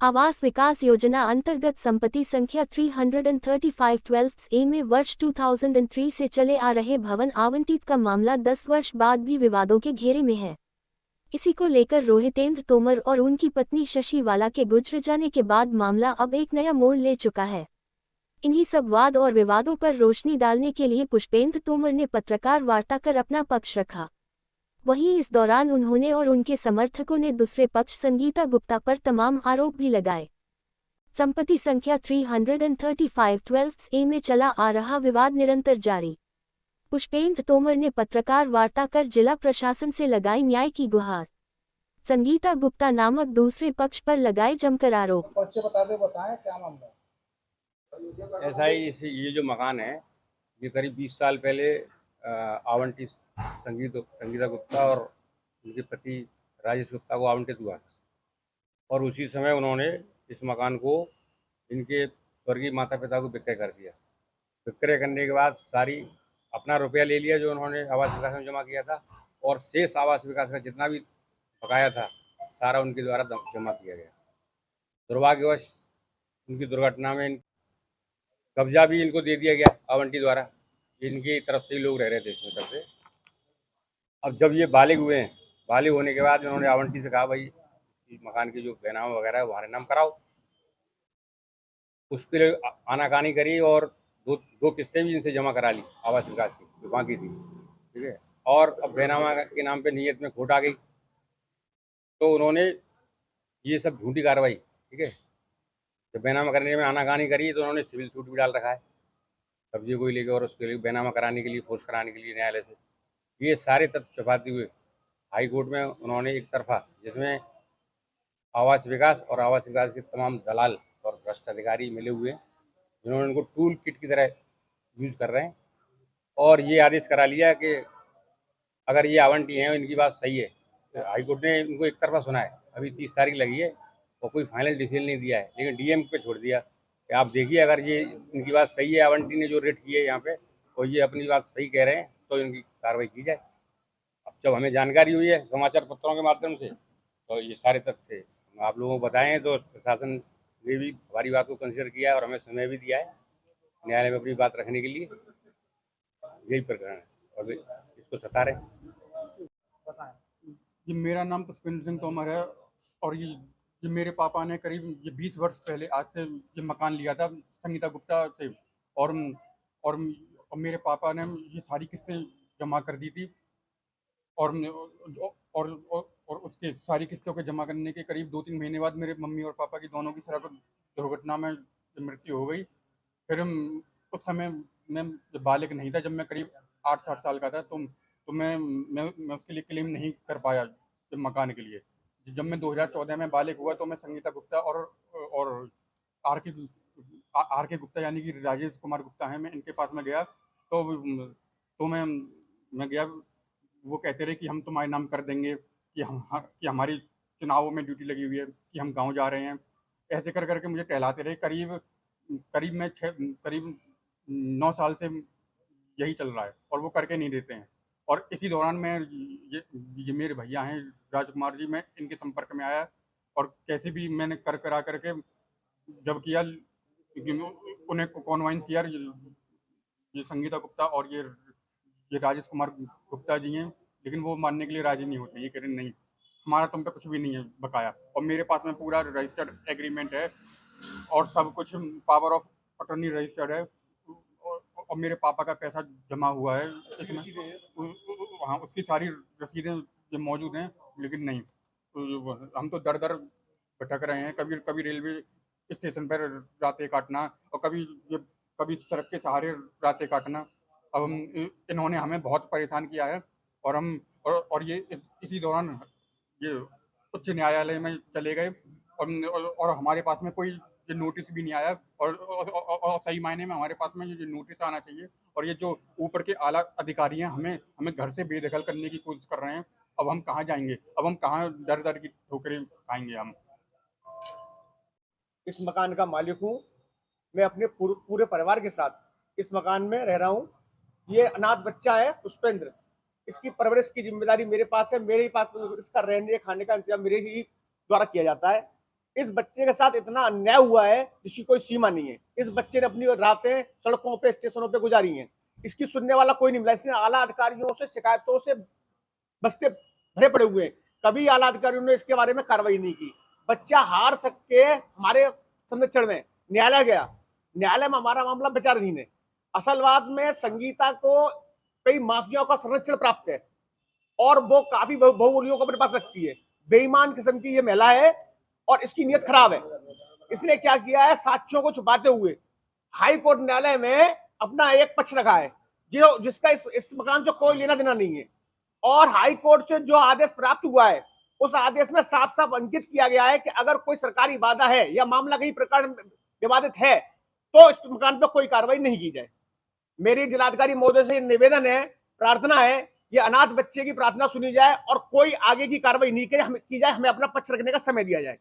आवास विकास योजना अंतर्गत संपत्ति संख्या 335/12 में वर्ष 2003 से चले आ रहे भवन आवंटित का मामला 10 वर्ष बाद भी विवादों के घेरे में है। इसी को लेकर रोहितेंद्र तोमर और उनकी पत्नी शशि वाला के गुजर जाने के बाद मामला अब एक नया मोड़ ले चुका है। इन्हीं सब वाद और विवादों पर रोशनी डालने के लिए पुष्पेंद्र तोमर ने पत्रकार वार्ता कर अपना पक्ष रखा। वहीं इस दौरान उन्होंने और उनके समर्थकों ने दूसरे पक्ष संगीता गुप्ता पर तमाम आरोप भी लगाए। संपत्ति संख्या 335/12 में चला आ रहा विवाद निरंतर जारी। पुष्पेंद्र तोमर ने पत्रकार वार्ता कर जिला प्रशासन से लगाई न्याय की गुहार। संगीता गुप्ता नामक दूसरे पक्ष पर लगाए जमकर आरोप। बताएं क्या मामला है? ऐसा ही ये जो मकान है ये करीब 20 साल पहले आवंटित संगीता गुप्ता और उनके पति राजेश गुप्ता को आवंटित हुआ था और उसी समय उन्होंने इस मकान को इनके स्वर्गीय माता पिता को विक्रय कर दिया। विक्रय करने के बाद सारी अपना रुपया ले लिया जो उन्होंने आवास विकास में जमा किया था और शेष आवास विकास का जितना भी बकाया था सारा उनके द्वारा जमा किया गया। दुर्भाग्यवश उनकी दुर्घटना में कब्जा भी इनको दे दिया गया आवंटी द्वारा। इनकी तरफ से ही लोग रह रहे थे इसमें तब से। अब जब ये बालिग हुए हैं, बालिग होने के बाद उन्होंने आवंटी से कहा भाई इस मकान की जो बैनामा वगैरह है हमारे नाम कराओ। उसके लिए आनाकानी करी और दो किस्तें भी इनसे जमा करा ली आवास विकास की जो बाकी थी, ठीक है। और अब बैनामा के नाम पे नीयत में खोट आ गई तो उन्होंने ये सब झूठी कार्रवाई, ठीक है, जब बैनामा करने में आनाकानी करी तो उन्होंने सिविल सूट भी डाल रखा है कब्जे को ही लेकर और उसके लिए बैनामा कराने के लिए, फोर्स कराने के लिए न्यायालय से। ये सारे तथ्य छुपाते हुए हाई कोर्ट में उन्होंने एक तरफा, जिसमें आवास विकास और आवास विकास के तमाम दलाल और भ्रष्ट अधिकारी मिले हुए हैं जिन्होंने उनको टूल किट की तरह यूज कर रहे हैं और ये आदेश करा लिया कि अगर ये आवंटी हैं इनकी बात सही है तो हाई कोर्ट ने इनको एक तरफा सुना है। अभी 30 तारीख लगी है और कोई फाइनल डिसीजन नहीं दिया है, लेकिन डीएम पे छोड़ दिया कि आप देखिए अगर ये इनकी बात सही है, आवंटी ने जो रेट की है यहाँ पे और ये अपनी बात सही कह रहे हैं तो इनकी कार्रवाई की जाए। अब जब हमें जानकारी हुई है समाचार पत्रों के माध्यम से तो ये सारे तथ्य आप लोगों को बताएं तो प्रशासन ने भी हमारी बात को कंसिडर किया है और हमें समय भी दिया है न्यायालय में अपनी बात रखने के लिए। यही प्रकरण है और इसको सता रहे। ये मेरा नाम पुष्पेंद्र सिंह तोमर है और ये मेरे पापा ने करीब 20 वर्ष पहले आज से ये मकान लिया था संगीता गुप्ता से और और मेरे पापा ने ये सारी किस्तें जमा कर दी थी और उसके सारी किस्तों के जमा करने के करीब 2-3 महीने बाद मेरे मम्मी और पापा की दोनों की सड़क दुर्घटना में मृत्यु हो गई। फिर उस समय मैं बालिग नहीं था, जब मैं करीब 8-7 साल का था तो मैं उसके लिए क्लेम नहीं कर पाया मकान के लिए। जब मैं 2014 में बालिग हुआ तो मैं संगीता गुप्ता और आर के गुप्ता यानी कि राजेश कुमार गुप्ता हैं, मैं इनके पास में गया तो मैं गया। वो कहते रहे कि हम तुम्हारे नाम कर देंगे कि हमारी चुनावों में ड्यूटी लगी हुई है कि हम गांव जा रहे हैं। ऐसे कर करके मुझे टहलाते रहे। करीब 9 साल से यही चल रहा है और वो करके नहीं देते हैं। और इसी दौरान मैं ये मेरे भैया हैं राजकुमार जी, मैं इनके संपर्क में आया और कैसे भी मैंने करा करके जब किया उन्हें कॉन्वाइंस किया। ये संगीता गुप्ता और ये राजेश कुमार गुप्ता जी हैं, लेकिन वो मानने के लिए राजी नहीं होते। ये कह रहे नहीं हमारा तुम पे कुछ भी नहीं है बकाया, और मेरे पास में पूरा रजिस्टर्ड एग्रीमेंट है और सब कुछ पावर ऑफ अटॉर्नी रजिस्टर्ड है और मेरे पापा का पैसा जमा हुआ है इसमें। हाँ, उसकी सारी रसीदें ये मौजूद हैं, लेकिन नहीं हम तो दर दर भटक रहे हैं। कभी रेलवे स्टेशन पर रातें काटना और कभी सड़क के सहारे रातें काटना। अब इन्होंने हमें बहुत परेशान किया है और ये इसी दौरान ये उच्च न्यायालय में चले गए और हमारे पास में कोई ये नोटिस भी नहीं आया और सही मायने में हमारे पास में ये नोटिस आना चाहिए। और ये जो ऊपर के आला अधिकारी हैं हमें घर से बेदखल करने की कोशिश कर रहे हैं। अब हम कहाँ जाएंगे? अब हम कहाँ दर दर की ठोकरें खाएंगे? हम इस मकान का मालिक हूँ। मैं अपने पूरे परिवार के साथ इस मकान में रह रहा हूँ। ये अनाथ बच्चा है पुष्पेंद्र, इसकी परवरिश की जिम्मेदारी मेरे पास है। मेरे ही पास इसका रहने खाने का इंतजाम मेरे ही द्वारा किया जाता है। इस बच्चे के साथ इतना अन्याय हुआ है जिसकी कोई सीमा नहीं है। इस बच्चे ने अपनी रातें सड़कों पे, स्टेशनों पे गुजारी हैं। इसकी सुनने वाला कोई नहीं मिला। इसने आला अधिकारियों से शिकायतों से बस्ते भरे पड़े हुए हैं, कभी आला अधिकारियों ने इसके बारे में कार्रवाई नहीं की। बच्चा हार तक के हमारे संरक्षण में न्यायालय गया, न्यायालय में हमारा मामला विचाराधीन है। असल बात में संगीता को कई माफियाओं का संरक्षण प्राप्त है और वो काफी बहुबोलियों को अपने पास रखती है। बेईमान किस्म की ये महिला है और इसकी नीयत खराब है। इसने क्या किया है, साक्ष्यों को छुपाते हुए हाई कोर्ट न्यायालय में अपना एक पक्ष रखा है जो जिसका इस मकान से कोई लेना देना नहीं है। और हाई कोर्ट से जो आदेश प्राप्त हुआ है उस आदेश में साफ साफ अंकित किया गया है कि अगर कोई सरकारी वादा है या मामला कहीं प्रकार विवादित है तो इस मकान पर कोई कार्रवाई नहीं की जाए। मेरी जिलाधिकारी महोदय से निवेदन है, प्रार्थना है, ये अनाथ बच्चे की प्रार्थना सुनी जाए और कोई आगे की कार्रवाई नहीं की जाए, हमें अपना पक्ष रखने का समय दिया जाए।